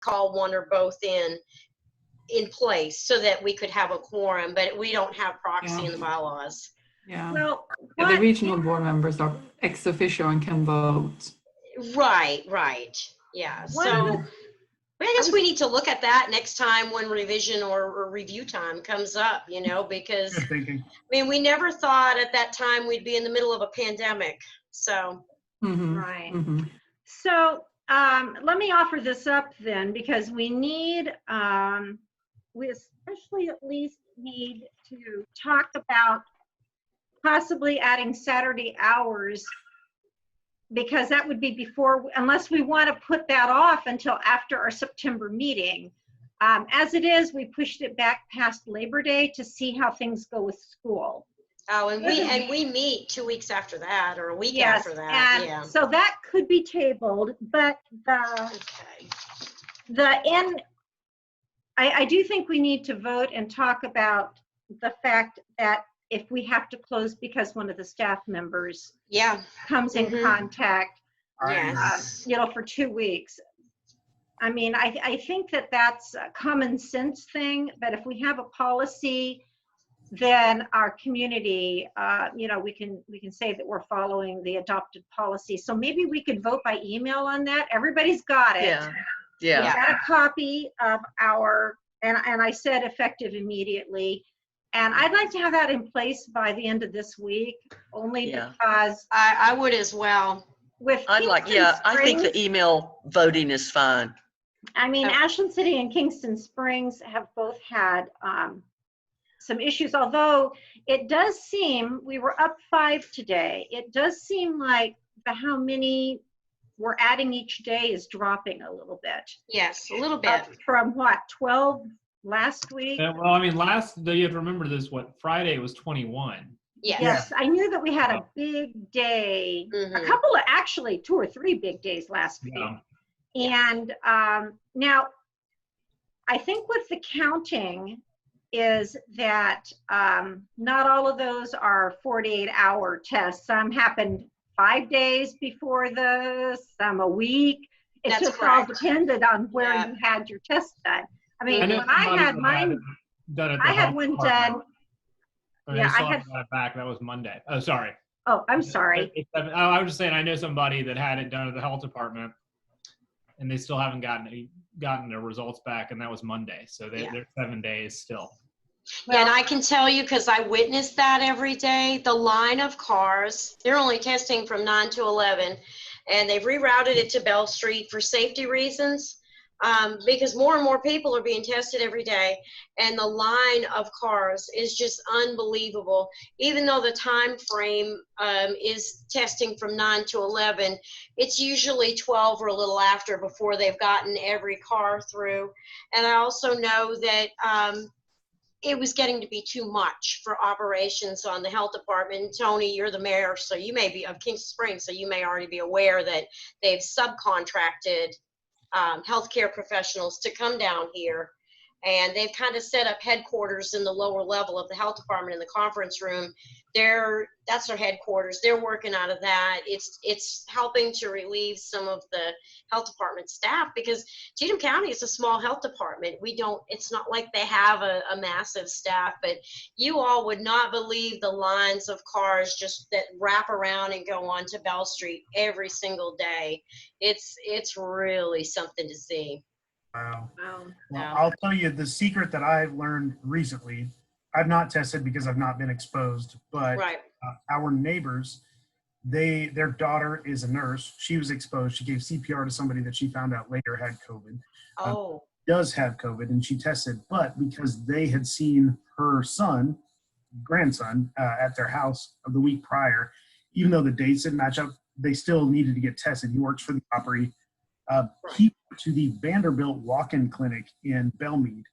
call one or both in place so that we could have a quorum, but we don't have proxy in the bylaws. Yeah. Well, The regional board members are ex officio and can vote. Right. Yeah. So I guess we need to look at that next time when revision or review time comes up, because Good thinking. I mean, we never thought at that time we'd be in the middle of a pandemic. So, right. So let me offer this up then, because we need, we especially at least need to talk about possibly adding Saturday hours, because that would be before, unless we want to put that off until after our September meeting. As it is, we pushed it back past Labor Day to see how things go with school. oh, and we meet 2 weeks after that, or a week after that. And yeah. so that could be tabled, but I do think we need to vote and talk about the fact that if we have to close because one of the staff members comes in contact, Yes. for 2 weeks. I mean, I think that that's a common sense thing, but if we have a policy, then our community, we can say that we're following the adopted policy. So maybe we could vote by email on that. Everybody's got it. Yeah. Got a copy of our, and I said effective immediately. And I'd like to have that in place by the end of this week, only because I would as well. With I think the Springs, email voting is fine. I mean, Ashland City and Kingston Springs have both had some issues, although it does seem, we were up 5 today. It does seem like how many we're adding each day is dropping a little bit. Yes, a little bit. From what, 12 last week? Well, I mean, you have to remember this, Friday was 21. Yes. I knew that we had a big day, a couple of, actually 2 or 3 big days last week. And now, I think with the counting is that not all of those are 48-hour tests. Some happened 5 days before some a week. It just all depended on where you had your test done. I mean, when I had mine done, I had one done. Yeah, I had it back. That was Monday. Oh, sorry. Oh, I'm sorry. I was just saying, I know somebody that had it done at the health department, and they still haven't gotten their results back, and that was Monday. So they're 7 days still. Yeah, and I can tell you, because I witnessed that every day, the line of cars, they're only testing from 9 to 11, and they've rerouted it to Bell Street for safety reasons, because more and more people are being tested every day, and the line of cars is just unbelievable. Even though the time frame is testing from 9 to 11, it's usually 12 or a little after before they've gotten every car through. And I also know that it was getting to be too much for operations on the health department. Tony, you're the mayor, so you may be of Kingston Springs, so you may already be aware that they've subcontracted healthcare professionals to come down here, and they've kind of set up headquarters in the lower level of the health department in the conference room. That's their headquarters. They're working out of that. It's helping to relieve some of the health department staff, because Cheatham County is a small health department. It's not like they have a massive staff, but you all would not believe the lines of cars just that wrap around and go on to Bell Street every single day. It's really something to see. Wow. Well, I'll tell you the secret that I've learned recently. I've not tested because I've not been exposed, but our neighbors, their daughter is a nurse. She was exposed. She gave CPR to somebody that she found out later had COVID. Does have COVID, and she tested, but because they had seen her grandson at their house of the week prior, even though the dates didn't match up, they still needed to get tested. He works for the Opry. He went to the Vanderbilt walk-in clinic in Belmead.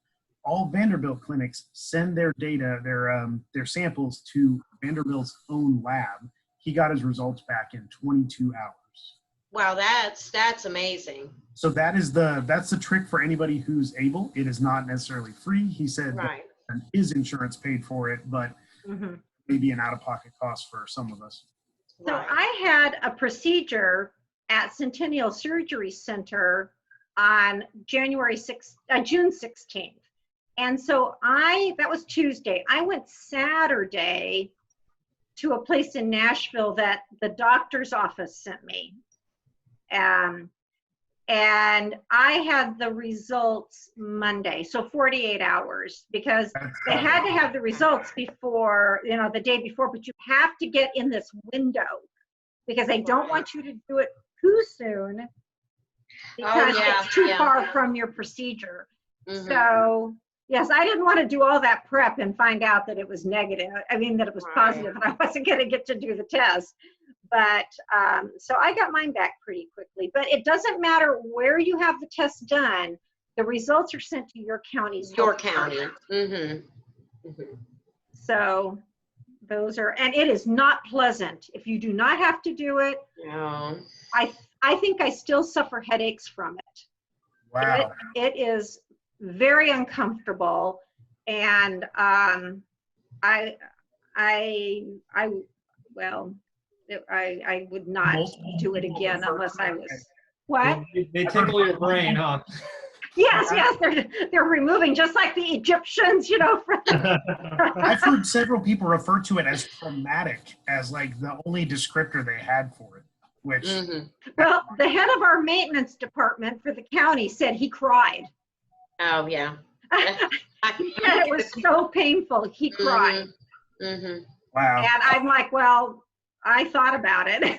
All Vanderbilt clinics send their data, their samples to Vanderbilt's own lab. He got his results back in 22 hours. Wow, that's amazing. So that's the trick for anybody who's able. It is not necessarily free. He said that his insurance paid for it, but maybe an out-of-pocket cost for some of us. So I had a procedure at Centennial Surgery Center on June 16th. And so that was Tuesday. I went Saturday to a place in Nashville that the doctor's office sent me. And I had the results Monday, so 48 hours, because they had to have the results before, the day before, but you have to get in this window because they don't want you to do it too soon because it's too far from your procedure. So yes, I didn't want to do all that prep and find out that it was negative. I mean, that it was positive and I wasn't going to get to do the test. But so I got mine back pretty quickly. But it doesn't matter where you have the test done. The results are sent to your county's Your county. So those are, and it is not pleasant. If you do not have to do it, No. I think I still suffer headaches from it. Wow. It is very uncomfortable, and I would not do it again unless I was. What? They tickle your brain, huh? Yes, they're removing, just like the Egyptians, I've heard several people refer to it as traumatic, as like the only descriptor they had for it, which. Well, the head of our maintenance department for the county said he cried. Oh, yeah. It was so painful. He cried. Wow. And I'm like, well, I thought about it.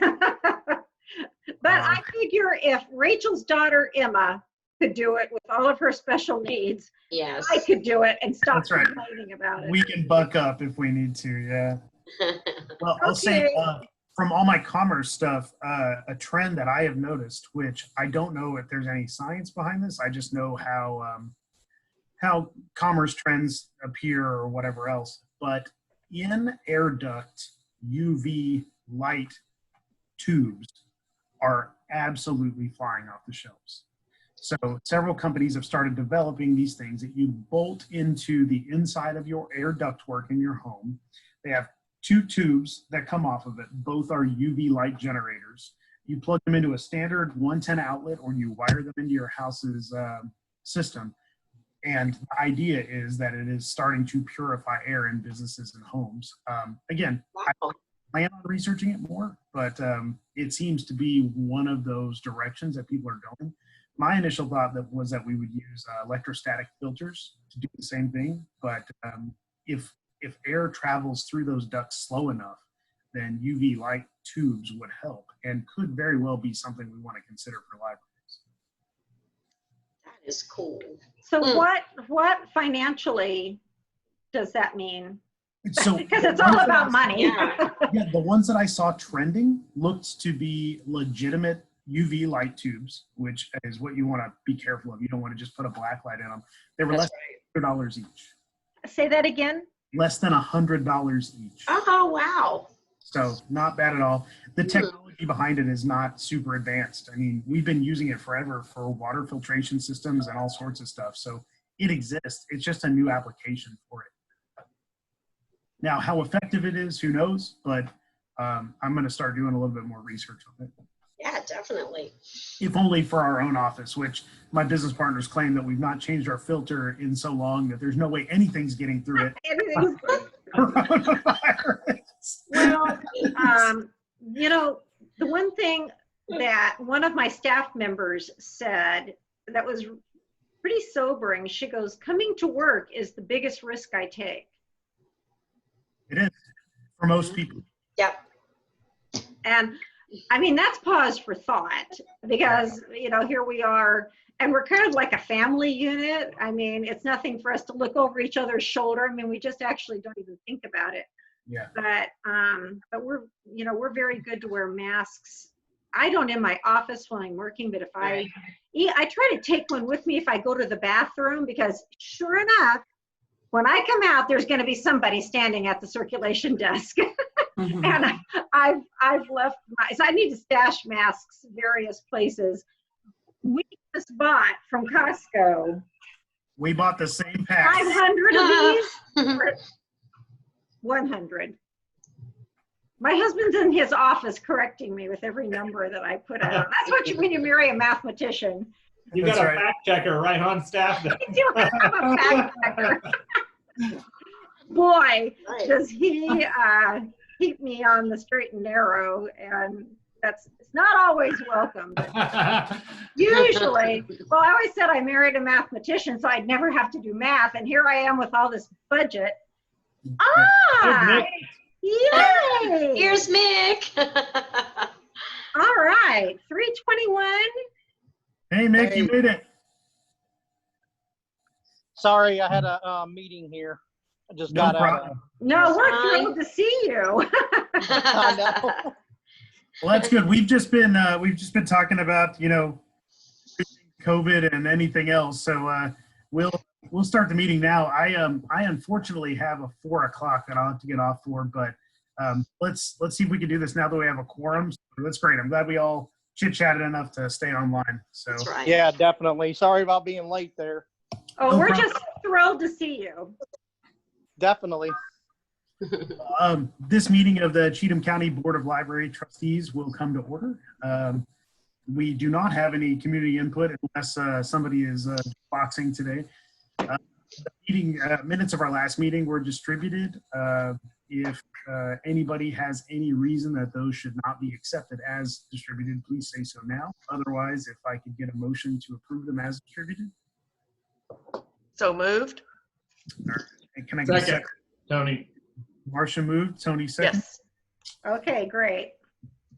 But I figure if Rachel's daughter, Emma, could do it with all of her special needs, Yes. I could do it and stop That's right. complaining about it. We can buck up if we need to, yeah. Well, I'll say from all my commerce stuff, a trend that I have noticed, which I don't know if there's any science behind this, I just know how commerce trends appear or whatever else, but in air duct UV light tubes are absolutely flying off the shelves. So several companies have started developing these things that you bolt into the inside of your air ductwork in your home. They have 2 tubes that come off of it. Both are UV light generators. You plug them into a standard 110 outlet or you wire them into your house's system. And the idea is that it is starting to purify air in businesses and homes. Again, I plan on researching it more, but it seems to be one of those directions that people are going. My initial thought was that we would use electrostatic filters to do the same thing, but if air travels through those ducts slow enough, then UV light tubes would help and could very well be something we want to consider for libraries. That is cool. So what financially does that mean? So because it's all about money. Yeah, the ones that I saw trending looked to be legitimate UV light tubes, which is what you want to be careful of. You don't want to just put a black light in them. They were less than $100 each. Say that again? Less than $100 each. Oh, wow. So not bad at all. The technology behind it is not super advanced. I mean, we've been using it forever for water filtration systems and all sorts of stuff. So it exists. It's just a new application for it. Now, how effective it is, who knows? But I'm going to start doing a little bit more research on it. Yeah, definitely. If only for our own office, which my business partners claim that we've not changed our filter in so long that there's no way anything's getting through it. Well, the one thing that one of my staff members said that was pretty sobering, she goes, coming to work is the biggest risk I take. It is for most people. Yep. And I mean, that's pause for thought because, here we are and we're kind of like a family unit. I mean, it's nothing for us to look over each other's shoulder. I mean, we just actually don't even think about it. Yeah. But we're very good to wear masks. I don't in my office when I'm working, but if I try to take one with me if I go to the bathroom because sure enough, when I come out, there's going to be somebody standing at the circulation desk. And I've left so I need to stash masks various places. We just bought from Costco. We bought the same pack. 500 of these. 100. My husband's in his office correcting me with every number that I put out. That's what when you marry a mathematician. You got a fact checker right on staff. I do have a fact checker. Boy, does he keep me on the straight and narrow, and it's not always welcome. But usually, well, I always said I married a mathematician, so I'd never have to do math, and here I am with all this budget. Ah, yay! Here's Mick. All right, 321. Hey, Mick, you made it. Sorry, I had a meeting here. I just got out. No, we're thrilled to see you. I know. Well, that's good. We've just been talking about, COVID and anything else. So we'll start the meeting now. I unfortunately have a 4 o'clock that I'll have to get off for, but let's see if we can do this now that we have a quorum. So that's great. I'm glad we all chit-chatted enough to stay online. So That's right. Yeah, definitely. Sorry about being late there. Oh, No we're problem. just thrilled to see you. Definitely. This meeting of the Cheatham County Board of Library Trustees will come to order. We do not have any community input unless somebody is boxing today. The meeting minutes of our last meeting were distributed. If anybody has any reason that those should not be accepted as distributed, please say so now. Otherwise, if I could get a motion to approve them as distributed. So moved? Can I get a second? Tony. Marcia moved, Tony second. Yes. Okay, great.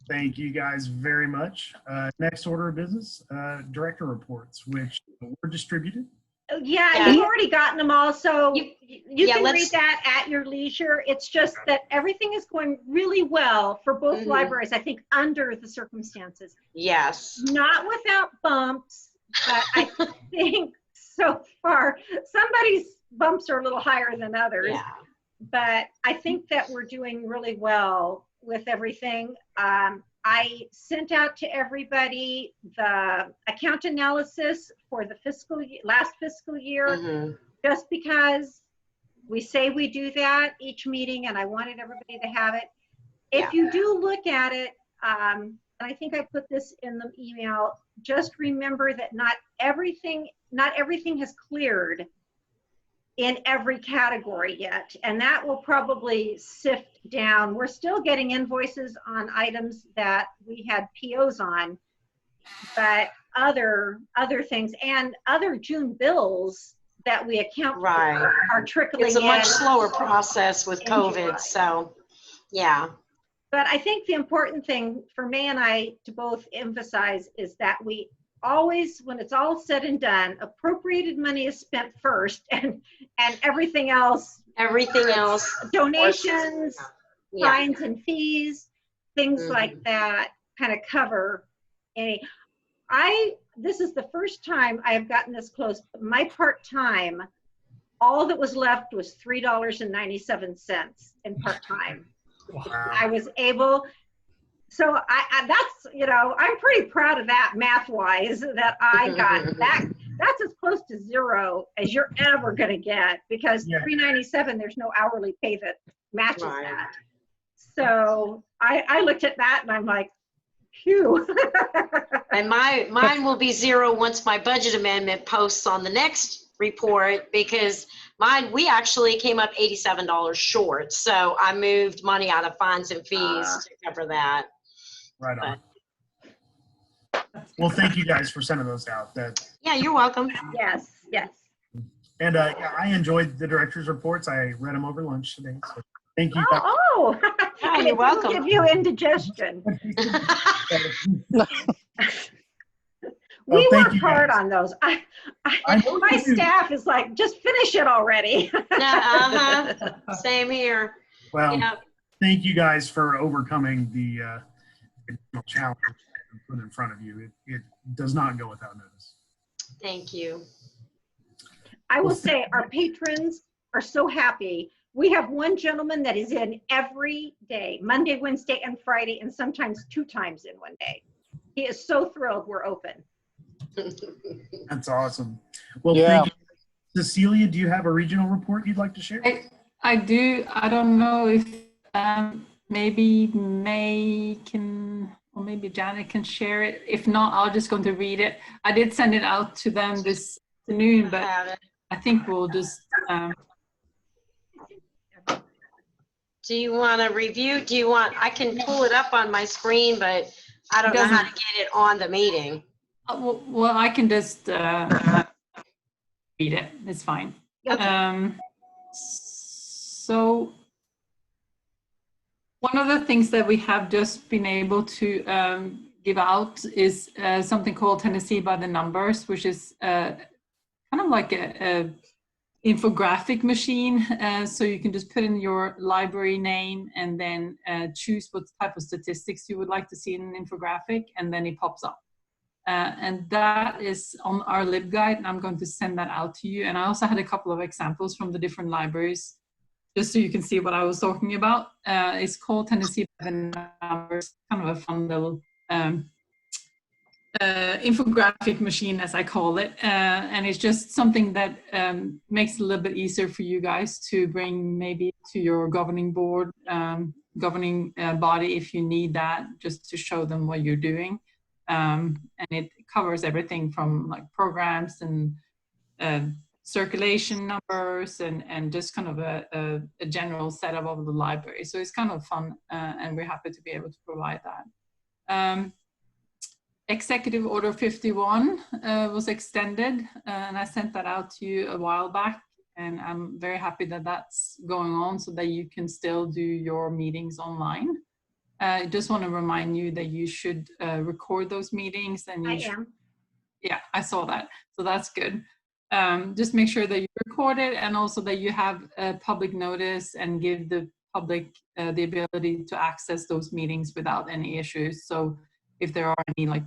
Thank you guys very much. Next order of business, director reports, which were distributed. Yeah, you've already gotten them all, so you can let's- read that at your leisure. It's just that everything is going really well for both libraries, I think, under the circumstances. Yes. Not without bumps, but I think so far, somebody's bumps are a little higher than others. Yeah. But I think that we're doing really well with everything. I sent out to everybody the account analysis for the last fiscal year, just because we say we do that each meeting, and I wanted everybody to have it. If you do look at it, and I think I put this in the email, just remember that not everything has cleared in every category yet, and that will probably sift down. We're still getting invoices on items that we had POs on, but other things and other June bills that we account for are trickling in. It's a much slower process with COVID, so yeah. But I think the important thing for May and I to both emphasize is that we always, when it's all said and done, appropriated money is spent first, and everything else, donations, fines and fees, things like that, kind of cover any. This is the first time I have gotten this close. My part-time, all that was left was $3.97 in part-time. Wow. I was able. So that's, I'm pretty proud of that math-wise, that I got that. That's as close to zero as you're ever going to get, because $3.97, there's no hourly pay that matches that. So I looked at that and I'm like, phew. And mine will be zero once my budget amendment posts on the next report, because we actually came up $87 short. So I moved money out of fines and fees to cover that. Right on. Well, thank you guys for sending those out. Yeah, you're welcome. Yes. And I enjoyed the director's reports. I read them over lunch today. So thank you. You're welcome. Give you indigestion. We worked hard on those. My staff is like, just finish it already. Same here. Well, thank you guys for overcoming the challenge put in front of you. It does not go without notice. Thank you. I will say our patrons are so happy. We have one gentleman that is in every day, Monday, Wednesday, and Friday, and sometimes 2 times in one day. He is so thrilled we're open. That's awesome. Well, thank you. Cecilia, do you have a regional report you'd like to share? I do. I don't know if maybe May can or maybe Janet can share it. If not, I'll just going to read it. I did send it out to them this afternoon, but I think we'll just. Do you want to review? Do you want? I can pull it up on my screen, but I don't know how to get it on the meeting. Well, I can just read it. It's fine. Okay. So one of the things that we have just been able to give out is something called Tennessee by the Numbers, which is kind of like a infographic machine. So you can just put in your library name and then choose what type of statistics you would like to see in an infographic, and then it pops up. And that is on our LibGuide, and I'm going to send that out to you. And I also had a couple of examples from the different libraries, just so you can see what I was talking about. It's called Tennessee by the Numbers, kind of a fun little infographic machine, as I call it. And it's just something that makes it a little bit easier for you guys to bring maybe to your governing board, governing body if you need that, just to show them what you're doing. And it covers everything from like programs and circulation numbers and just kind of a general setup of the library. So it's kind of fun, and we're happy to be able to provide that. Executive Order 51 was extended, and I sent that out to you a while back, and I'm very happy that that's going on so that you can still do your meetings online. I just want to remind you that you should record those meetings. And you should, yeah, I saw that. So that's good. Just make sure that you record it, and also that you have a public notice and give the public the ability to access those meetings without any issues. So if there are any like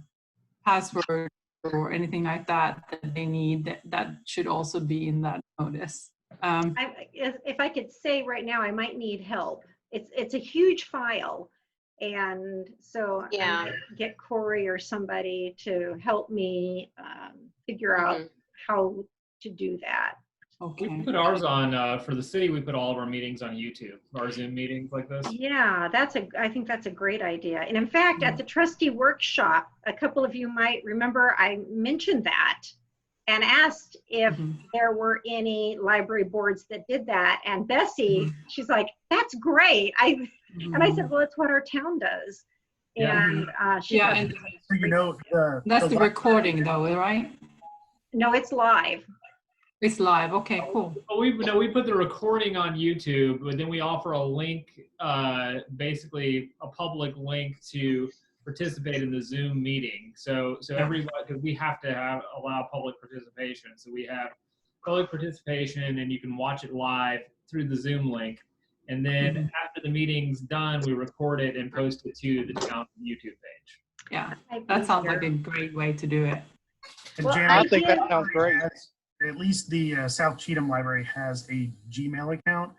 password or anything like that that they need, that should also be in that notice. If I could say right now, I might need help. It's a huge file. And so I get Corey or somebody to help me figure out how to do that. Okay. We put ours on, for the city, we put all of our meetings on YouTube, our Zoom meetings like this. Yeah, I think that's a great idea. And in fact, at the trustee workshop, a couple of you might remember I mentioned that and asked if there were any library boards that did that. And Bessie, she's like, that's great. And I said, well, it's what our town does. And she and so you know, that's the recording though, right? No, it's live. It's live. Okay, cool. Well, we put the recording on YouTube, but then we offer a link, basically a public link to participate in the Zoom meeting. So everybody, because we have to allow public participation. So we have public participation, and you can watch it live through the Zoom link. And then after the meeting's done, we record it and post it to the town YouTube page. Yeah, that sounds like a great way to do it. And Well, Janet, I think that sounds great. At least the South Cheatham Library has a Gmail account,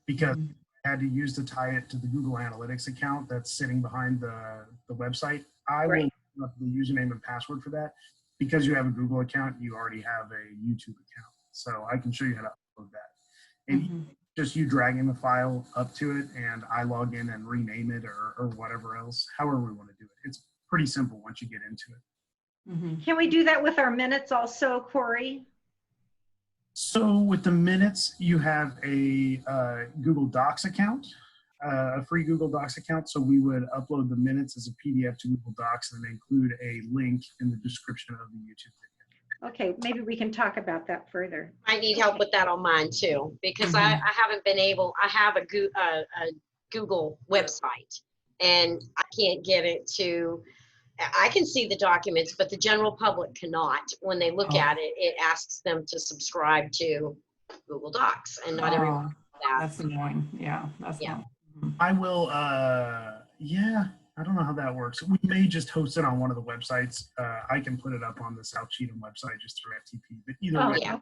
because I had to use to tie it to the Google Analytics account that's sitting behind the website. I will look up the username and password for that. Because you have a Google account, you already have a YouTube account. So I can show you how to upload that. And just you dragging the file up to it, and I log in and rename it or whatever else, however we want to do it. It's pretty simple once you get into it. Can we do that with our minutes also, Corey? So with the minutes, you have a Google Docs account, a free Google Docs account. So we would upload the minutes as a PDF to Google Docs and then include a link in the description of the YouTube video. Okay, maybe we can talk about that further. I need help with that on mine too, because I haven't been able, I have a Google website, and I can't get it to, I can see the documents, but the general public cannot. When they look at it, it asks them to subscribe to Google Docs, and not everyone does that. That's annoying. Yeah, that's not. I will, I don't know how that works. We may just host it on one of the websites. I can put it up on the South Cheatham website just through FTP, but either way,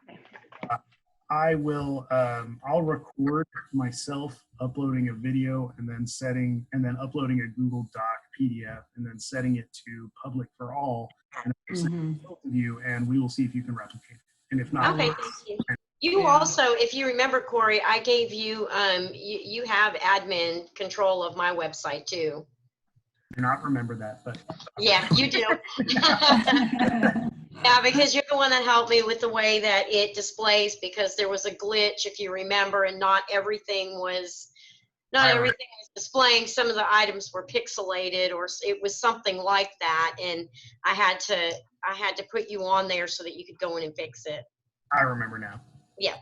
I will, I'll record myself uploading a video and then uploading a Google Doc PDF and then setting it to public for all, and both of you, and we will see if you can replicate it. And if not, okay, thank you. You also, if you remember, Corey, I gave you, you have admin control of my website too. do not remember that, but. Yeah, you do. Yeah, because you're the one that helped me with the way that it displays, because there was a glitch, if you remember, and not everything was displaying. Some of the items were pixelated, or it was something like that, and I had to put you on there so that you could go in and fix it. I remember now. Yeah.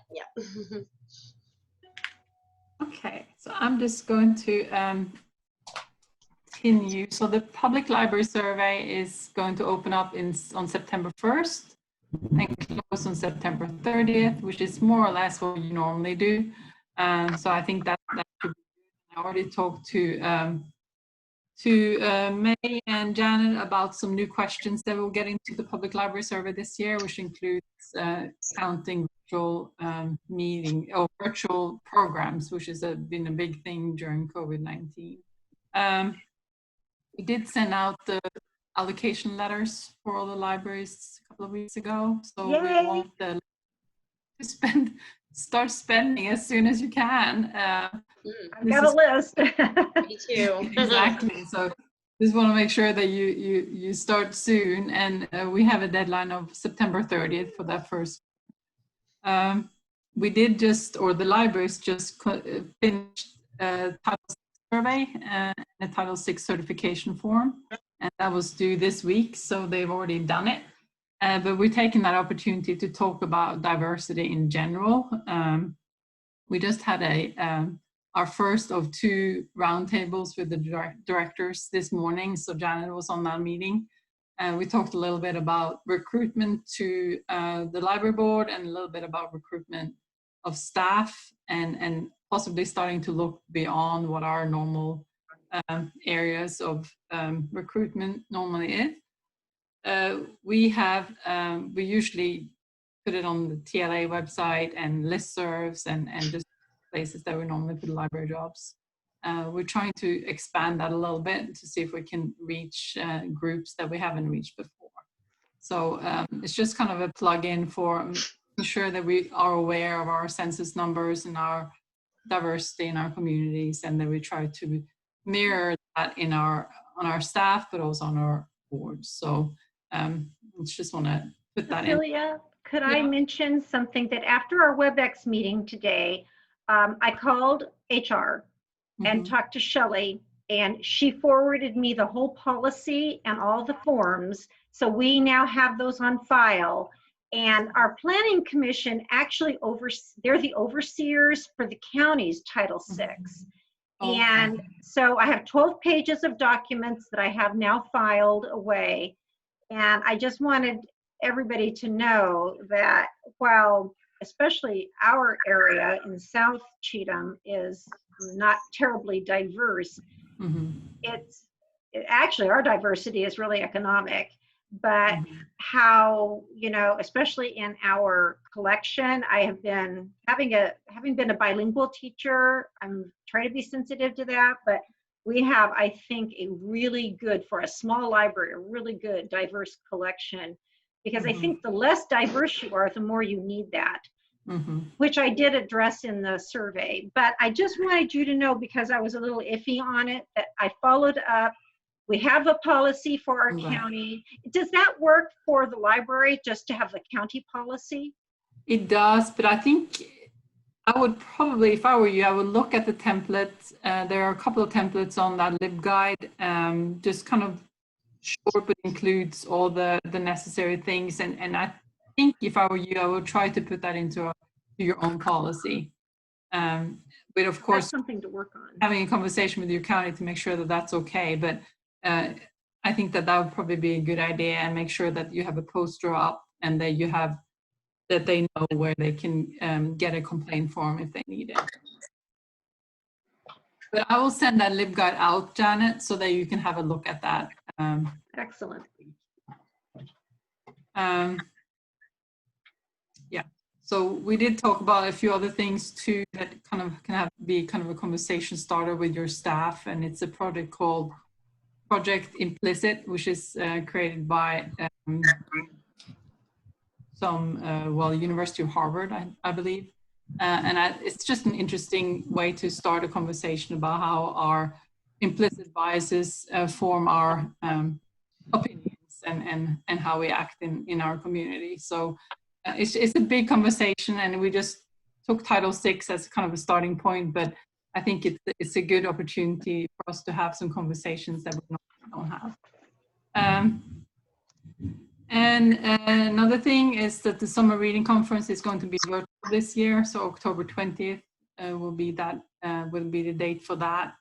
Okay, so I'm just going to continue. So the public library survey is going to open up on September 1st and close on September 30th, which is more or less what you normally do. So I think that should be good. I already talked to May and Janet about some new questions that we'll get into the public library survey this year, which includes counting virtual meeting or virtual programs, which has been a big thing during COVID-19. We did send out the allocation letters for all the libraries a couple of weeks ago, so Yay. we want to start spending as soon as you can. I've got a list. Me too. Exactly. So just want to make sure that you start soon, and we have a deadline of September 30th for that first. We did the libraries just finished Title VI survey and a Title VI certification form, and that was due this week, so they've already done it. But we're taking that opportunity to talk about diversity in general. We just had our first of 2 roundtables with the directors this morning. So Janet was on that meeting. We talked a little bit about recruitment to the library board, and a little bit about recruitment of staff, and possibly starting to look beyond what our normal areas of recruitment normally is. We usually put it on the TLA website and listservs and just places that we normally put library jobs. We're trying to expand that a little bit to see if we can reach groups that we haven't reached before. So it's just kind of a plug-in for making sure that we are aware of our census numbers and our diversity in our communities, and that we try to mirror that on our staff, but also on our boards. So just want to put that Cecilia, could I mention something that after our WebEx meeting today, I called HR and talked to Shelley, and she forwarded me the whole policy and all the forms. So we now have those on file. And our planning commission actually they're the overseers for the county's Title VI. Okay. And so I have 12 pages of documents that I have now filed away. And I just wanted everybody to know that while especially our area in South Cheatham is not terribly diverse, actually our diversity is really economic. But how, especially in our collection, I have been having been a bilingual teacher, I'm trying to be sensitive to that, but we have, I think, a really good, for a small library, a really good diverse collection, because I think the less diverse you are, the more you need that, which I did address in the survey. But I just wanted you to know, because I was a little iffy on it, that I followed up. We have a policy for our county. Does that work for the library, just to have the county policy? It does, but I think I would probably, if I were you, I would look at the templates. There are a couple of templates on that LibGuide, just kind of short, but includes all the necessary things. And I think if I were you, I would try to put that into your own policy. But of course, that's something to work on. Having a conversation with your county to make sure that that's okay. But I think that would probably be a good idea, and make sure that you have a poster up and that they know where they can get a complaint form if they need it. But I will send that LibGuide out, Janet, so that you can have a look at that. Excellent. Yeah. So we did talk about a few other things too that kind of be a conversation starter with your staff, and it's a project called Project Implicit, which is created by University of Harvard, I believe. And it's just an interesting way to start a conversation about how our implicit biases form our opinions and how we act in our community. So it's a big conversation, and we just took Title VI as kind of a starting point, but I think it's a good opportunity for us to have some conversations that we don't have. And another thing is that the summer reading conference is going to be virtual this year. So October 20th will be the date for that.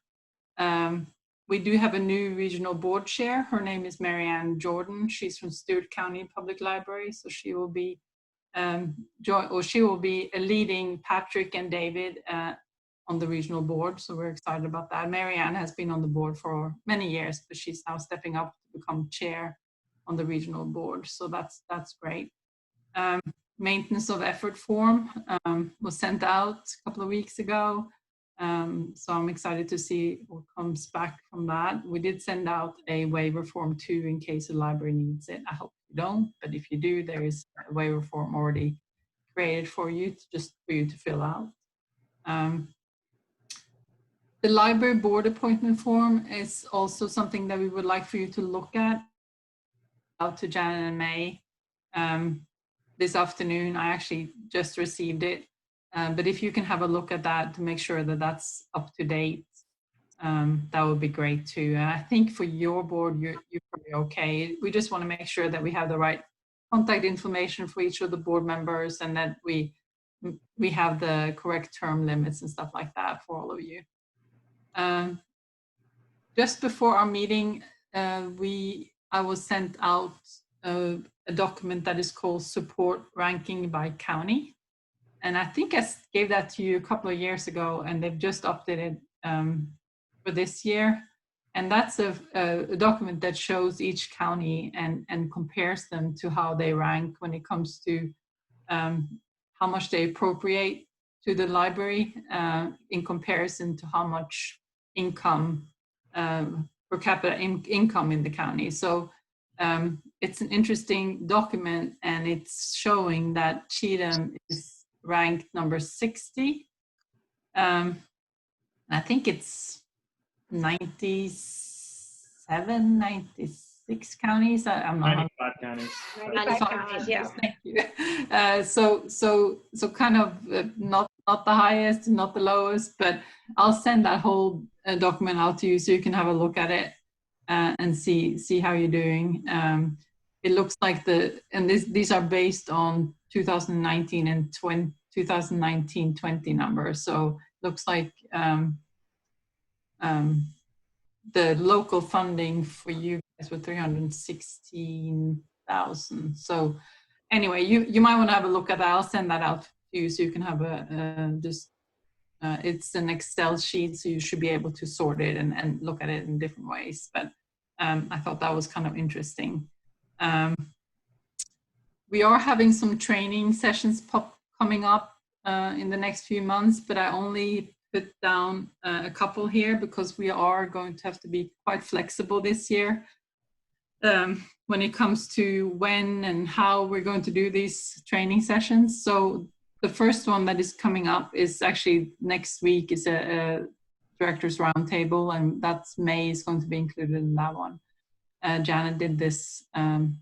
We do have a new regional board chair. Her name is Marianne Jordan. She's from Stewart County Public Library. So she will be leading Patrick and David on the regional board. So we're excited about that. Marianne has been on the board for many years, but she's now stepping up to become chair on the regional board. So that's great. Maintenance of effort form was sent out a couple of weeks ago. So I'm excited to see what comes back from that. We did send out a waiver form too in case the library needs it. I hope you don't, but if you do, there is a waiver form already created for you, just for you to fill out. The library board appointment form is also something that we would like for you to look at. Out to Janet and May this afternoon. I actually just received it, but if you can have a look at that to make sure that that's up to date, that would be great too. And I think for your board, you're probably okay. We just want to make sure that we have the right contact information for each of the board members, and that we have the correct term limits and stuff like that for all of you. Just before our meeting, I was sent out a document that is called Support Ranking by County. And I think I gave that to you a couple of years ago, and they've just updated for this year. And that's a document that shows each county and compares them to how they rank when it comes to how much they appropriate to the library in comparison to how much income, per capita income in the county. So it's an interesting document, and it's showing that Cheatham is ranked number 60. I think it's 97, 96 counties. I'm not 95 counties. 95 counties, yeah. Thank you. So kind of not the highest, not the lowest, but I'll send that whole document out to you so you can have a look at it and see how you're doing. It looks like these are based on 2019 and 2019-20 numbers. So looks like the local funding for you guys were 316,000. So anyway, you might want to have a look at that. I'll send that out to you so you can have it's an Excel sheet, so you should be able to sort it and look at it in different ways. But I thought that was kind of interesting. We are having some training sessions coming up in the next few months, but I only put down a couple here because we are going to have to be quite flexible this year when it comes to when and how we're going to do these training sessions. So the first one that is coming up is actually next week, is a directors roundtable, and that's May is going to be included in that one. Janet did this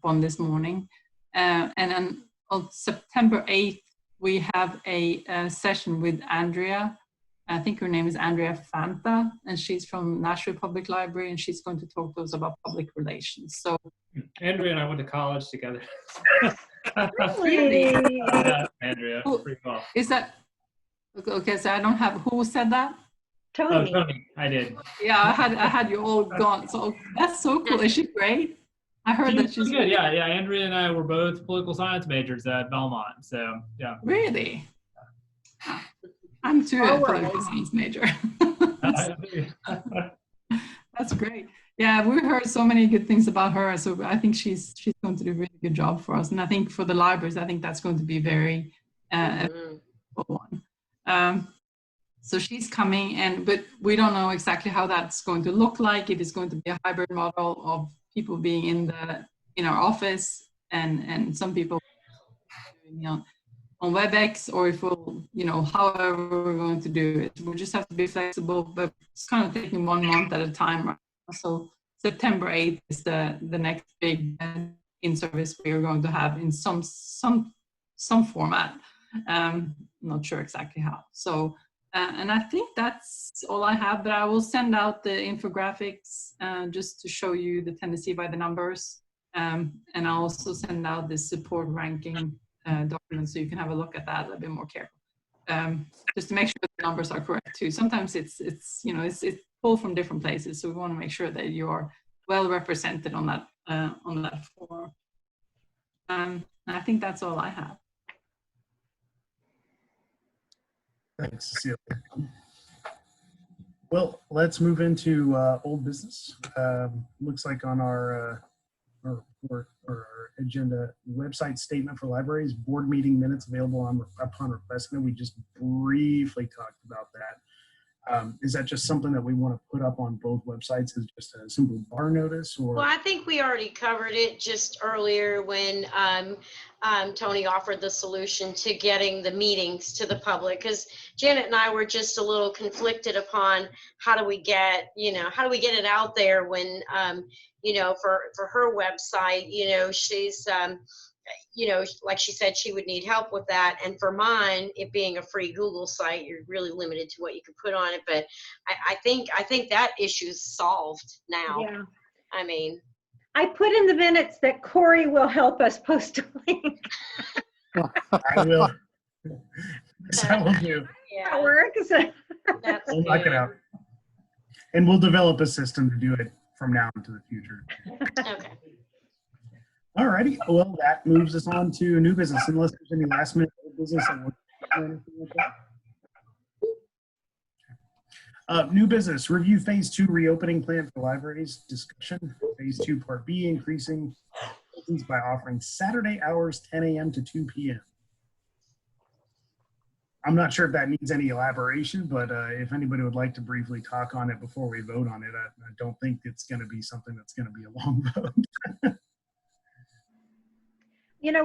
one this morning. And then on September 8th, we have a session with Andrea. I think her name is Andrea Fanta, and she's from Nashville Public Library, and she's going to talk to us about public relations. So Andrea and I went to college together. Really? Yeah, Andrea, pretty cool. Is that okay? So I don't have, who said that? Tony. Oh, Tony, I did. Yeah, I had you all gone. So that's so cool. Is she great? I heard that she's good. Yeah. Andrea and I were both political science majors at Belmont. So yeah. Really? I'm too a political science major. That's great. Yeah, we heard so many good things about her. So I think she's going to do a really good job for us. And I think for the libraries, I think that's going to be very one. So she's coming, but we don't know exactly how that's going to look like. It is going to be a hybrid model of people being in our office and some people doing WebEx, or if we'll, however we're going to do it. We'll just have to be flexible, but it's kind of taking 1 month at a time right now. So September 8th is the next big in-service we are going to have in some format. Not sure exactly how. So, and I think that's all I have, but I will send out the infographics just to show you the Tennessee by the numbers. And I'll also send out the support ranking document so you can have a look at that a little bit more careful. Just to make sure the numbers are correct too. Sometimes it's pulled from different places, so we want to make sure that you're well represented on that form. I think that's all I have. Thanks, Cecilia. Well, let's move into old business. Looks like on our agenda, website statement for libraries, board meeting minutes available upon request. I know we just briefly talked about that. Is that just something that we want to put up on both websites as just a simple bar notice, or? Well, I think we already covered it just earlier when Tony offered the solution to getting the meetings to the public, because Janet and I were just a little conflicted upon how do we get it out there when, for her website, she's, like she said, she would need help with that. And for mine, it being a free Google site, you're really limited to what you can put on it. But I think that issue's solved now. Yeah. I mean, I put in the minutes that Corey will help us post a link. I will. Yes, I will do. yeah, That works. that's We'll knock it good. out. And we'll develop a system to do it from now into the future. Okay. All righty. Well, that moves us on to new business, unless there's any last minute business. New business, review phase 2 reopening plan for libraries, discussion, phase 2 part B, increasing fees by offering Saturday hours 10 a.m. to 2 p.m. I'm not sure if that needs any elaboration, but if anybody would like to briefly talk on it before we vote on it, I don't think it's going to be something that's going to be a long vote.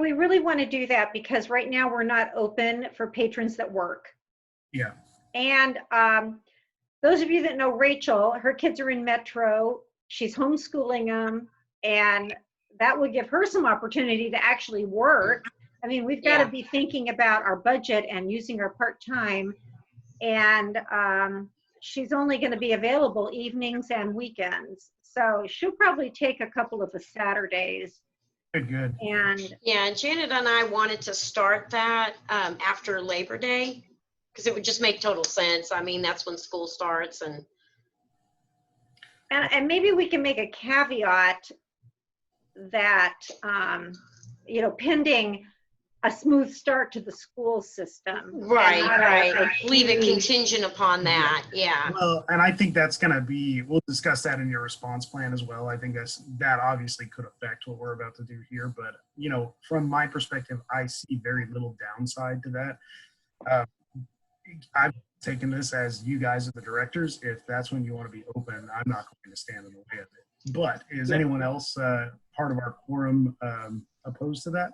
We really want to do that because right now we're not open for patrons that work. Yeah. And those of you that know Rachel, her kids are in Metro. She's homeschooling them, and that would give her some opportunity to actually work. I mean, we've got to be thinking about our budget and using our part-time. And she's only going to be available evenings and weekends. So she'll probably take a couple of the Saturdays. Good. And yeah, Janet and I wanted to start that after Labor Day, because it would just make total sense. I mean, that's when school starts. And maybe we can make a caveat that, pending a smooth start to the school system. Right. Leave it contingent upon that. Yeah. Well, and I think that's going to be, we'll discuss that in your response plan as well. I think that obviously could affect what we're about to do here. But, from my perspective, I see very little downside to that. I've taken this as you guys are the directors. If that's when you want to be open, I'm not going to stand in the way of it. But is anyone else part of our quorum opposed to that?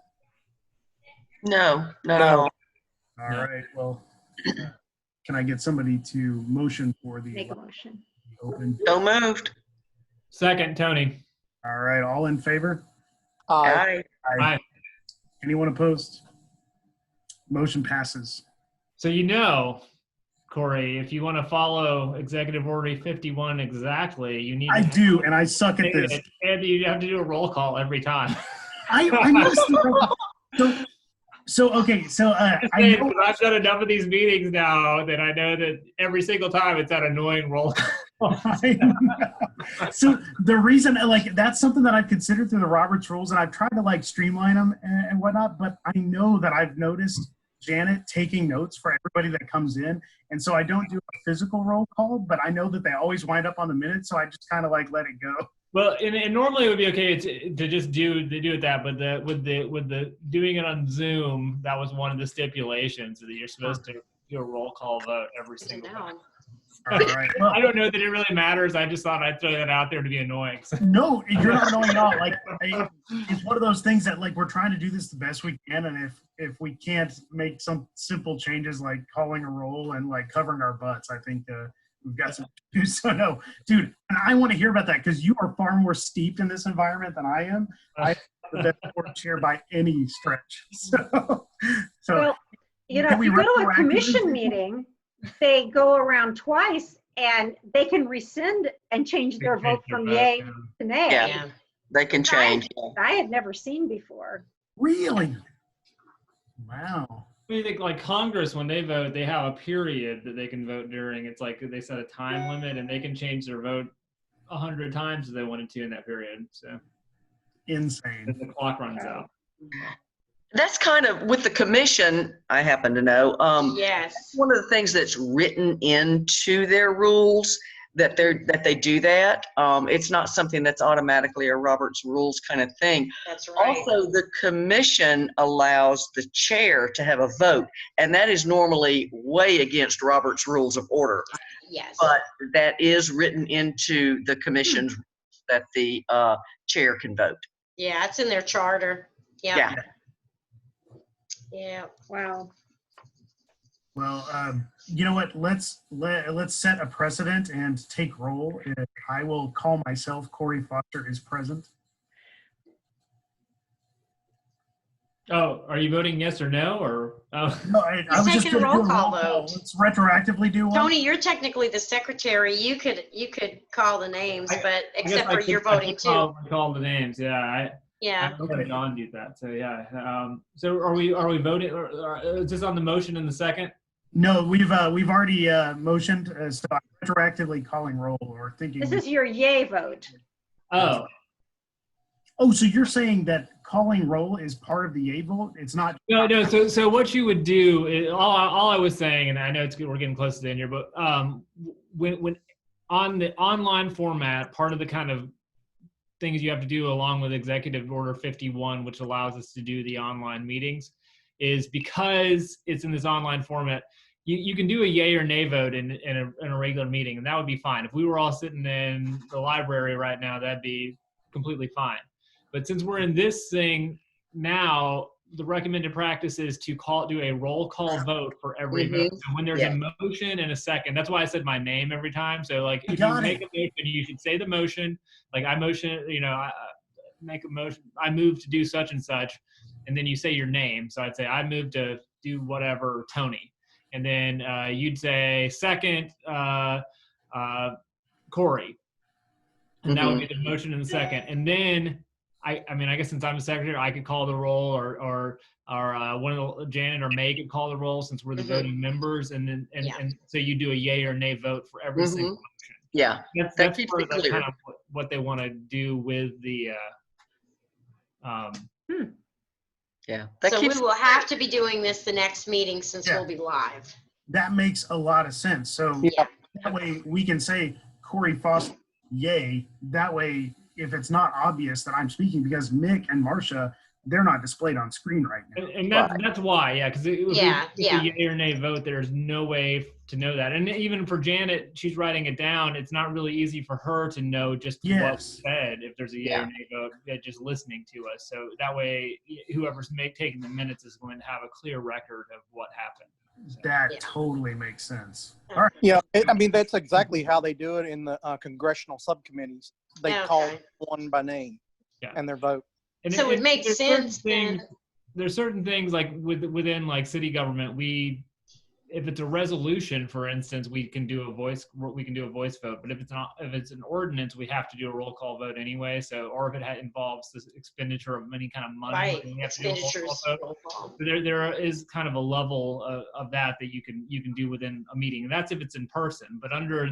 No, not at all. All right. Well, can I get somebody to motion for the make a motion? open? So moved. Second, Tony. All right. All in favor? Aye. Aye. Anyone opposed? Motion passes. So Corey, if you want to follow Executive Order 51 exactly, you need. I do, and I suck at this. And you have to do a roll call every time. I must. So okay, so I know I've done enough of these meetings now that I know that every single time it's that annoying roll call. So the reason, that's something that I've considered through the Roberts rules, and I've tried to streamline them and whatnot. But I know that I've noticed Janet taking notes for everybody that comes in, and so I don't do a physical roll call, but I know that they always wind up on the minute, so I just kind of let it go. Well, and normally it would be okay to just do it that, but with the doing it on Zoom, that was one of the stipulations that you're supposed to do a roll call vote every single time. All right. Well, I don't know that it really matters. I just thought I'd throw that out there to be annoying. No, you're not annoying at all. Like, it's one of those things that, like, we're trying to do this the best we can, and if we can't make some simple changes like calling a roll and like covering our butts, I think we've got some to do. So no, dude, and I want to hear about that because you are far more steeped in this environment than I am. I'm the best board chair by any stretch. So well, you know, if you go to a commission meeting, they go around twice and they can rescind and change their vote from yay to nay. Yeah, they can change. I had never seen before. Really? Wow. I mean, think like Congress, when they vote, they have a period that they can vote during. It's like they set a time limit, and they can change their vote 100 times if they wanted to in that period. So insane. The clock runs out. That's kind of with the commission, I happen to know. Yes. One of the things that's written into their rules that they do that. It's not something that's automatically a Robert's Rules kind of thing. That's right. Also, the commission allows the chair to have a vote, and that is normally way against Robert's Rules of Order. Yes. But that is written into the commission's rules that the chair can vote. Yeah, it's in their charter. Yeah. Yeah. Wow. Well, you know what? Let's set a precedent and take roll. I will call myself. Corey Foster is present. Oh, are you voting yes or no, or? Oh. No, I was just taking a going to do roll a call roll call. vote. Let's retroactively do one. Tony, you're technically the secretary. You could call the names, but except for you're I voting could too. Call the names. Yeah. Yeah. Okay. Don did that. So yeah. So are we voting? Or is this on the motion in the second? No, we've already motioned, so I'm retroactively calling roll or thinking. This is your yay vote. Oh. Oh, so you're saying that calling roll is part of the yay vote? It's not. No. So what you would do is all I was saying, and I know we're getting close to the end here, but when on the online format, part of the kind of things you have to do along with Executive Order 51, which allows us to do the online meetings, is because it's in this online format, you can do a yay or nay vote in a regular meeting, and that would be fine. If we were all sitting in the library right now, that'd be completely fine. But since we're in this thing now, the recommended practice is to do a roll call vote for every vote. So when there's a motion and a second, that's why I said my name every time. So like if you make a motion, you should say the motion. Like I motion, I make a motion, I move to do such and such, and then you say your name. So I'd say I move to do whatever, Tony. And then you'd say second, Corey. And that would be the motion in the second. And then I guess since I'm the secretary, I could call the roll, or one of the Janet or May could call the roll since we're the voting members, and so you do a yay or nay vote for every single motion. Yeah, that's part of kind of what they want to do with the. Yeah. So we will have to be doing this the next meeting since we'll be live. That makes a lot of sense. So that way we can say Corey Foster, yay. That way, if it's not obvious that I'm speaking, because Mick and Marcia, they're not displayed on screen right now. And that's why, because if a yay or nay vote, there's no way to know that. And even for Janet, she's writing it down. It's not really easy for her to know just what was said if there's a yay or nay vote, just listening to us. So that way, whoever's taking the minutes is going to have a clear record of what happened. So. That totally makes sense. All right. Yeah, that's exactly how they do it in the congressional subcommittees. They call one by name and their vote. And so it makes sense. There's certain things like within like city government, if it's a resolution, for instance, we can do a voice vote. But if it's an ordinance, we have to do a roll call vote anyway. So, or if it involves the expenditure of any kind of money, we have to do a roll call vote. There is kind of a level of that you can do within a meeting, and that's if it's in person. But under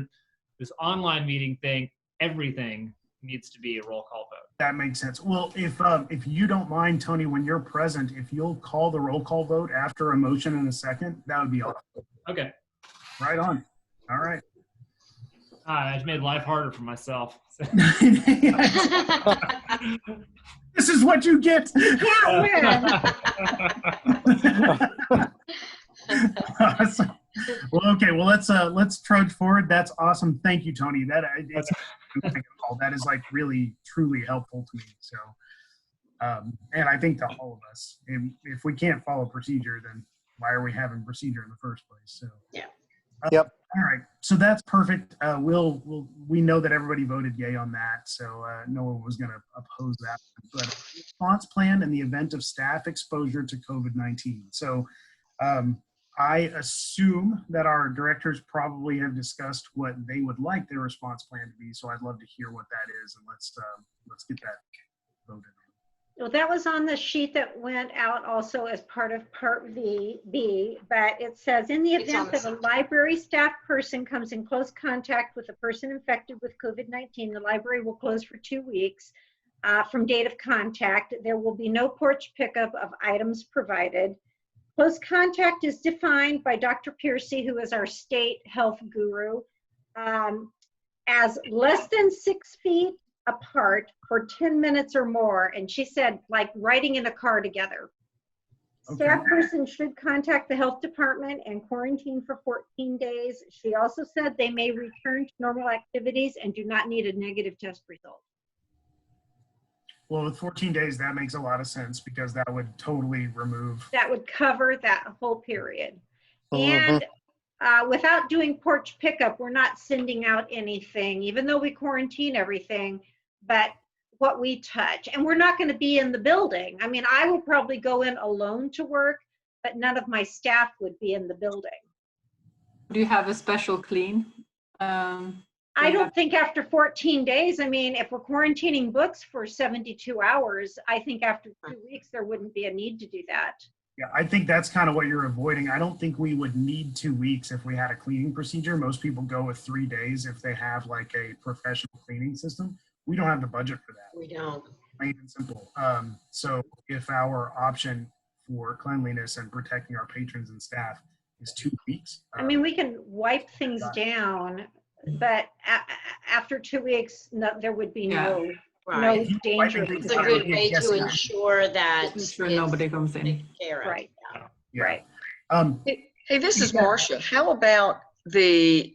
this online meeting thing, everything needs to be a roll call vote. That makes sense. Well, if you don't mind, Tony, when you're present, if you'll call the roll call vote after a motion in a second, that would be awesome. Okay. Right on. All right. I just made life harder for myself. This is what you get. Awesome. Well, okay. Well, let's trudge forward. That's awesome. Thank you, Tony. That is like really truly helpful to me. So, and I think to all of us, if we can't follow procedure, then why are we having procedure in the first place? So Yeah. Yep. All right. So that's perfect. We know that everybody voted yay on that, so no one was going to oppose that. But response plan in the event of staff exposure to COVID-19. So I assume that our directors probably have discussed what they would like their response plan to be. So I'd love to hear what that is, and let's get that voted on. Well, that was on the sheet that went out also as part of Part B, but it says, in the event that a library staff person comes in close contact with a person infected with COVID-19, the library will close for 2 weeks from date of contact. There will be no porch pickup of items provided. Close contact is defined by Dr. Piercy, who is our state health guru, as less than 6 feet apart for 10 minutes or more. And she said, like riding in a car together. Okay. Staff person should contact the health department and quarantine for 14 days. She also said they may return to normal activities and do not need a negative test result. Well, with 14 days, that makes a lot of sense because that would totally remove. That would cover that whole period. And without doing porch pickup, we're not sending out anything, even though we quarantine everything, but what we touch. And we're not going to be in the building. I mean, I would probably go in alone to work, but none of my staff would be in the building. Do you have a special clean? I don't think after 14 days, I mean, if we're quarantining books for 72 hours, I think after 2 weeks, there wouldn't be a need to do that. Yeah, I think that's kind of what you're avoiding. I don't think we would need 2 weeks if we had a cleaning procedure. Most people go with 3 days if they have like a professional cleaning system. We don't have the budget for that. We don't. Plain and simple. So if our option for cleanliness and protecting our patrons and staff is 2 weeks. I mean, we can wipe things down, but after 2 weeks, no, there would be no danger. It's a good way to ensure that nobody comes in. Right. Yeah. Right. Hey, this is Marcia. How about the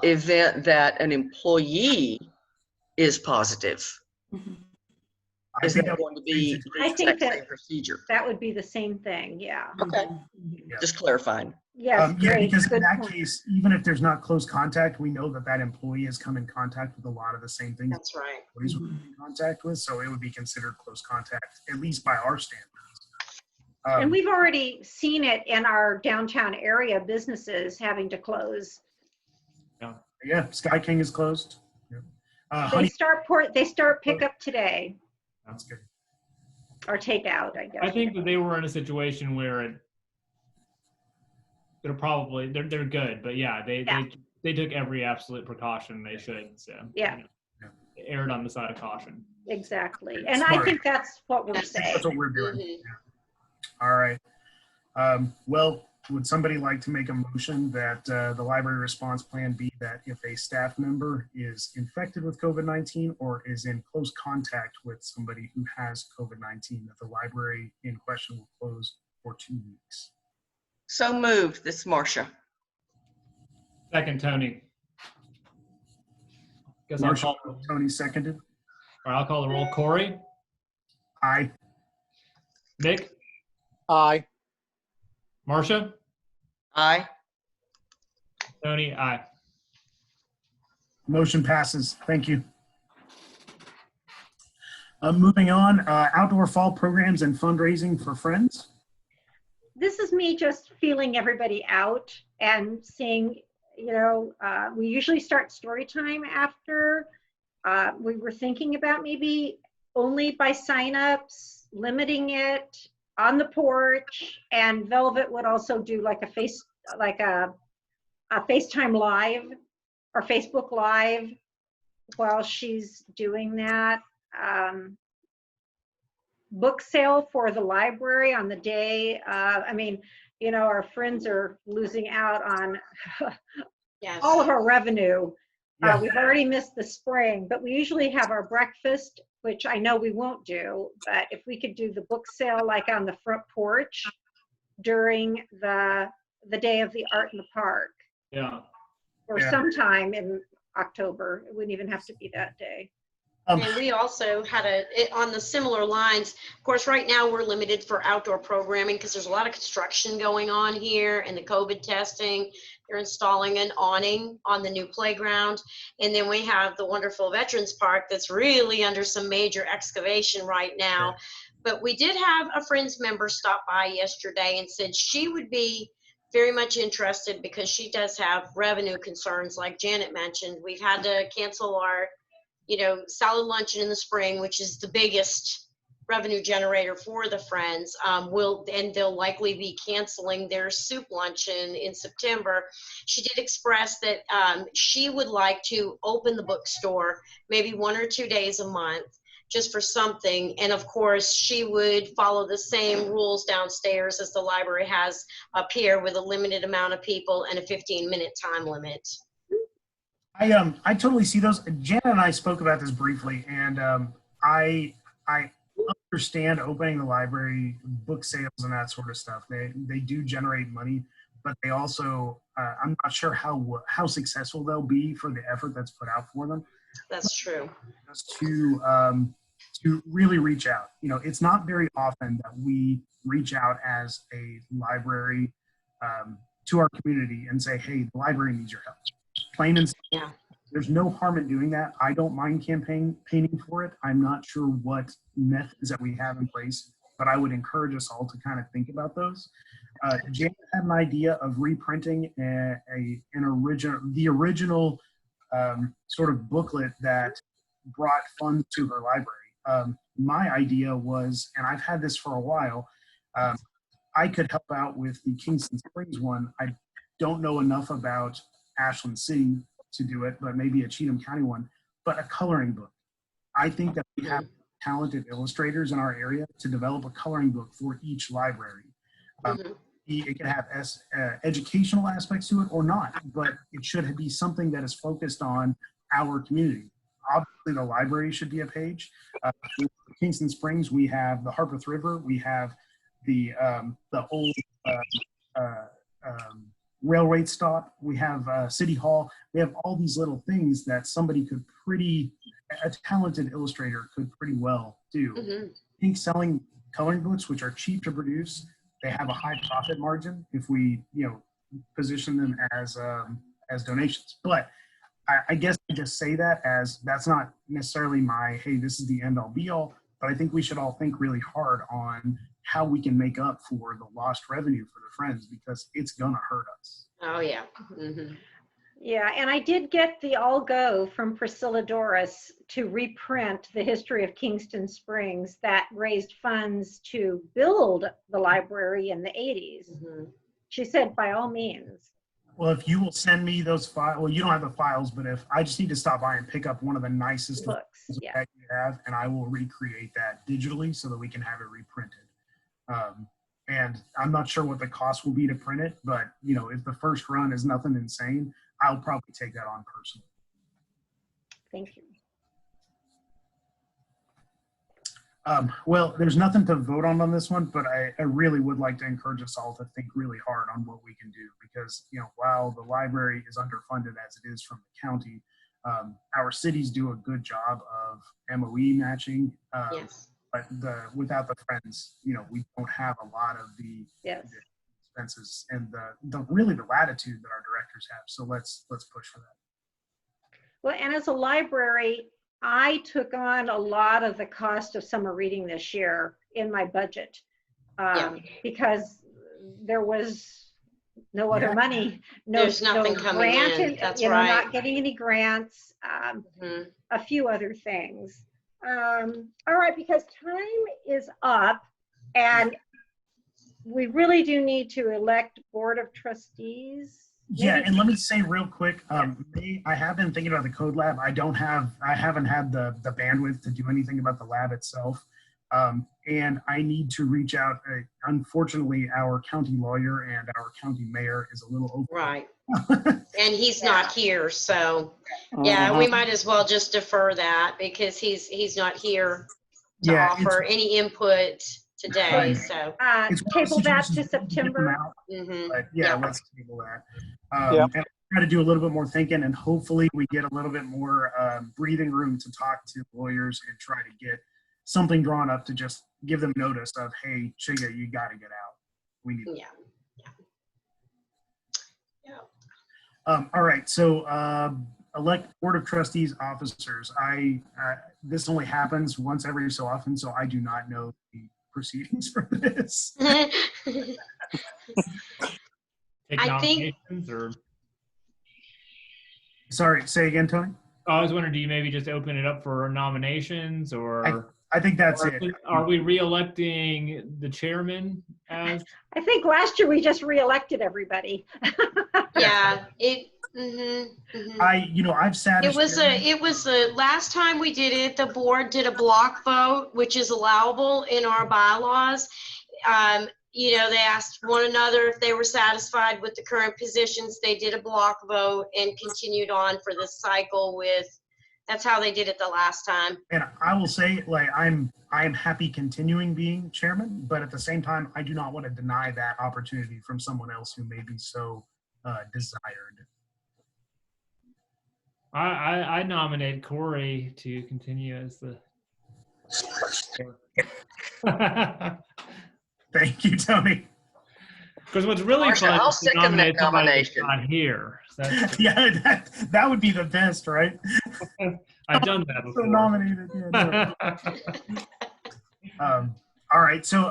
event that an employee is positive? I Is think that going to be the exact same procedure? That would be the same thing, yeah. Okay, just clarifying. Yes, yeah, because in that case, even if there's not close contact, we know that that employee has come in contact with a lot of the same things. That's right. Employees would be in contact with, so it would be considered close contact, at least by our standards. And we've already seen it in our downtown area businesses having to close. Yeah, Sky King is closed. They start pickup today. That's good. Or take out, I guess. I think that they were in a situation where they're good, but yeah, they took every absolute precaution they should. So yeah, they erred on the side of caution. Exactly, and I think that's what we're saying. That's what we're doing. Yeah. All right. Well, would somebody like to make a motion that the library response plan be that if a staff member is infected with COVID-19 or is in close contact with somebody who has COVID-19, that the library in question will close for 2 weeks? So moved. This is Marcia. Second, Tony. Guess Marcia, Tony seconded. All right, I'll call the roll. Corey? Aye. Nick? Aye. Marcia? Aye. Tony? Aye. Motion passes. Thank you. Moving on, outdoor fall programs and fundraising for friends. This is me just feeling everybody out and seeing, we usually start story time after. We were thinking about maybe only by signups, limiting it on the porch, and Velvet would also do like a FaceTime Live or Facebook Live while she's doing that. Book sale for the library on the day. Our friends are losing out on all of our revenue. Yeah. We've already missed the spring, but we usually have our breakfast, which I know we won't do, but if we could do the book sale like on the front porch during the the day of the Art in the Park. Yeah. Or sometime in October. It wouldn't even have to be that day. And we also had on the similar lines, of course, right now we're limited for outdoor programming because there's a lot of construction going on here and the COVID testing. They're installing an awning on the new playground. And then we have the wonderful Veterans Park that's really under some major excavation right now. Yeah. But we did have a Friends member stop by yesterday and said she would be very much interested because she does have revenue concerns like Janet mentioned. We've had to cancel our salad luncheon in the spring, which is the biggest revenue generator for the Friends. And they'll likely be canceling their soup luncheon in September. She did express that she would like to open the bookstore maybe 1 or 2 days a month just for something. And of course, she would follow the same rules downstairs as the library has up here with a limited amount of people and a 15-minute time limit. I totally see those. Janet and I spoke about this briefly, and I understand opening the library, book sales, and that sort of stuff. They do generate money, but they also I'm not sure how successful they'll be for the effort that's put out for them. That's true. Just to really reach out. It's not very often that we reach out as a library to our community and say, "Hey, the library needs your help." Plain and simple. Yeah. There's no harm in doing that. I don't mind campaigning for it. I'm not sure what methods that we have in place, but I would encourage us all to kind of think about those. Janet had an idea of reprinting the original sort of booklet that brought funds to her library. My idea was, and I've had this for a while, I could help out with the Kingston Springs one. I don't know enough about Ashland City to do it, but maybe a Cheatham County one, but a coloring book. I think that we have talented illustrators in our area to develop a coloring book for each library. It can have educational aspects to it or not, but it should be something that is focused on our community. Obviously, the library should be a page. In Kingston Springs, we have the Harpeth River, we have the old railroad stop, we have City Hall, we have all these little things that a talented illustrator could pretty well do. I think selling coloring books, which are cheap to produce, they have a high profit margin if we, position them as donations. But I guess I just say that as that's not necessarily my, hey, this is the end all be all, but I think we should all think really hard on how we can make up for the lost revenue for the Friends, because it's gonna hurt us. Oh yeah. Yeah, and I did get the all go from Priscilla Doris to reprint the history of Kingston Springs that raised funds to build the library in the 80s. She said, by all means. Well, if you will send me those files, well, you don't have the files, but if I just need to stop by and pick up one of the nicest books that you have, and I will recreate that digitally so that we can have it reprinted. And I'm not sure what the cost will be to print it, but if the first run is nothing insane, I'll probably take that on personally. Thank you. Well, there's nothing to vote on this one, but I really would like to encourage us all to think really hard on what we can do, because while the library is underfunded as it is from the county, our cities do a good job of MOE matching. Yes. But without the Friends, we don't have a lot of the expenses and the really the latitude that our directors have. So let's push for that. Well, and as a library, I took on a lot of the cost of summer reading this year in my budget because there was no other money. There's nothing coming in. That's right. Not getting any grants, a few other things. All right, because time is up and we really do need to elect Board of Trustees. Yeah, and let me say real quick, I have been thinking about the code lab. I haven't had the bandwidth to do anything about the lab itself. And I need to reach out. Unfortunately, our county lawyer and our county mayor is a little over. Right. And he's not here, so yeah, we might as well just defer that because he's not here to offer any input today, so. It's one of those Table that to situations where we get them September. out, Mhm. But yeah, Yep. let's table that. Yep. And try to do a little bit more thinking, and hopefully we get a little bit more breathing room to talk to lawyers and try to get something drawn up to just give them notice of, hey, Chiga, you got to get out. We need. Yeah. All right, so elect Board of Trustees officers. This only happens once every so often, so I do not know the proceedings for this. I Take think- nominations or? Sorry, say again, Tony? I was wondering, do you maybe just open it up for nominations or? I think that's it. Are we re-electing the chairman as? I think last year we just reelected everybody. Yeah, I've sat. It was a last time we did it, the board did a block vote, which is allowable in our bylaws. They asked one another if they were satisfied with the current positions. They did a block vote and continued on for this cycle that's how they did it the last time. And I will say, like, I am happy continuing being chairman, but at the same time, I do not want to deny that opportunity from someone else who may be so desired. I nominate Corey to continue as the. Thank you, Tony. Because what's really Marcia, fun I'll is to second that nominate somebody that's nomination. not here. So that's- Yeah, that would be the best, right? I've done that So before. nominated. Yeah, no. All right, so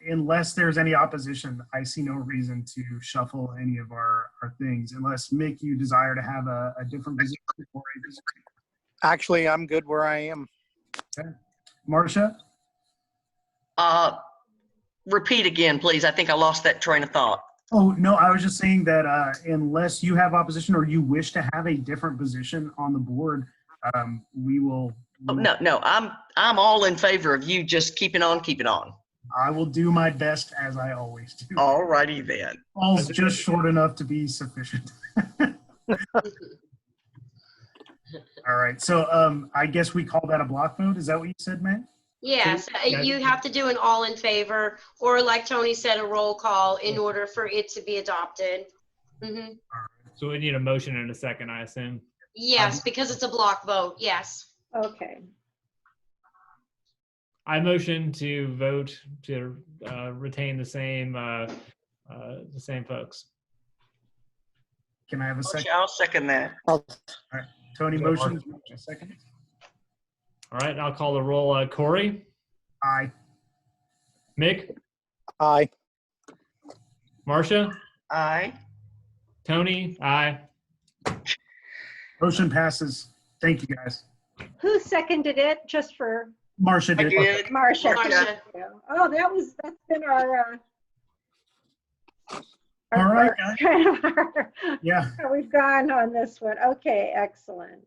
unless there's any opposition, I see no reason to shuffle any of our things, unless, Mick, you desire to have a different position. Or Actually, I'm good where I am. okay. Marcia? Repeat again, please. I think I lost that train of thought. Oh, no, I was just saying that unless you have opposition or you wish to have a different position on the board, we will. Oh, no, I'm all in favor of you just keeping on. I will do my best, as I always do. All righty then. All's just short enough to be sufficient. All right, so I guess we call that a block vote. Is that what you said, Matt? Yes, you have to do an all in favor, or like Tony said, a roll call in order for it to be adopted. Mm-hmm. So we need a motion and a second, I assume. Yes, because it's a block vote, yes. Okay. I motion to vote to retain the same folks. Can I have a second? I'll second that. Tony motions, Marcia second. All right, I'll call the roll. Corey, Aye. Mick, Aye. Marcia, Aye. Tony, aye. Motion passes. Thank you, guys. Who seconded it? Just for Marcia I did. did. Marcia. Marcia. Oh, that's been our All right, kind of our, Yeah. how we've gone on this one. Okay, excellent.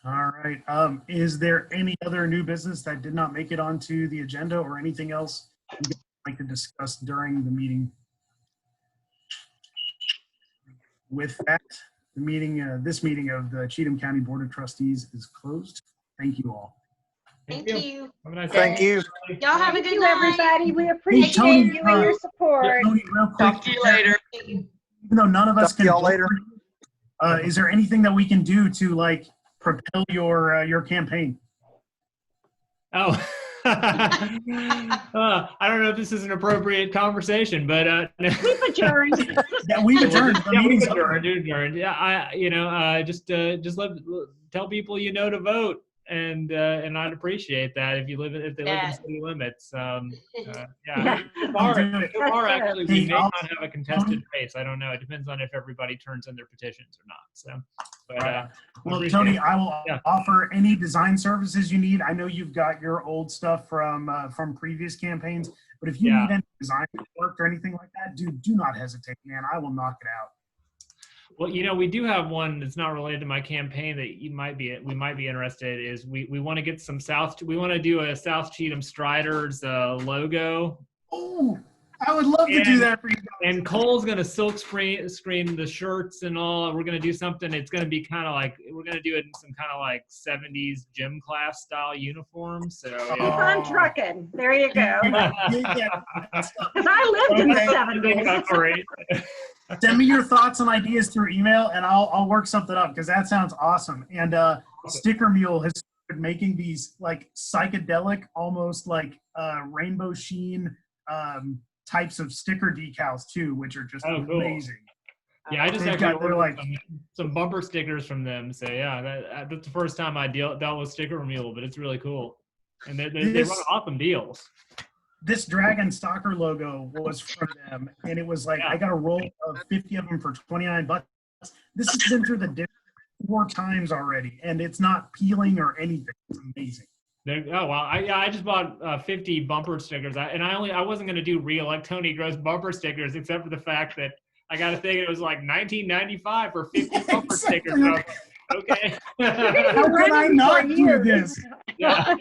All right. Is there any other new business that did not make it onto the agenda or anything else you'd like to discuss during the meeting? With that, the meeting, this meeting of the Cheatham County Board of Trustees is closed. Thank you all. Thank you. Have a nice Thank day. you. Y'all have a Thank good you, night. everybody. We appreciate Tony, you and your support. Tony, real quick, Talk to you later. even though none of us Talk to can y'all vote later. for you, is there anything that we can do to like propel your campaign? Oh, I don't know if this is an appropriate conversation, but We've adjourned. Yeah, we've adjourned. The yeah, we've meeting's over. adjourned. Yeah, just tell people to vote, and I'd appreciate that if they live in Yeah. city limits. Yeah. So far, That's actually, we Hey, may I'll- not have a contested race. I don't know. It depends on if everybody turns in their petitions or not. So, but Well, appreciate Tony, it. I will Yeah. offer any design services you need. I know you've got your old stuff from previous campaigns, but if you Yeah. need any design work or anything like that, do not hesitate, man. I will knock it out. Well, we do have one that's not related to my campaign that we might be interested. Is we want to get some we want to do a South Cheatham Striders logo. Oh, I would love to do that for you guys. And Cole's gonna silk screen the shirts and all. We're gonna do something. It's gonna be kind of like, we're gonna do it in some kind of like 70s gym class style uniform. So Keep on trucking. There you go. Because I lived in the 70s. Great. Send me your thoughts and ideas through email, and I'll work something up because that sounds awesome. And Sticker Mule has started making these like psychedelic, almost like rainbow sheen types of sticker decals too, which are just amazing. Cool. Yeah, I just actually ordered some bumper stickers from them. So yeah, that's the first time I dealt with Sticker Mule, but it's really cool. And they run awesome deals. This Dragon Stalker logo was from them, and it was like, I got a roll of 50 of them for $29. This has been through the dip 4 times already, and it's not peeling or anything. It's amazing. Oh wow! I just bought 50 bumper stickers, I wasn't gonna do re-elect Tony Gross bumper stickers, except for the fact that I got to think it was like $19.95 for 50 bumper stickers. So, okay. How can I not do this? Yeah.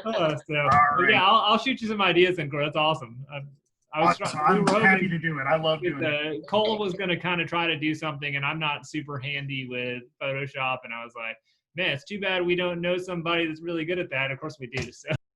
I'll shoot you some ideas, and that's awesome. I'm happy to do it. I love doing it. Cole was going to kind of try to do something, and I'm not super handy with Photoshop, and I was like, man, it's too bad we don't know somebody that's really good at that. Of course we do. So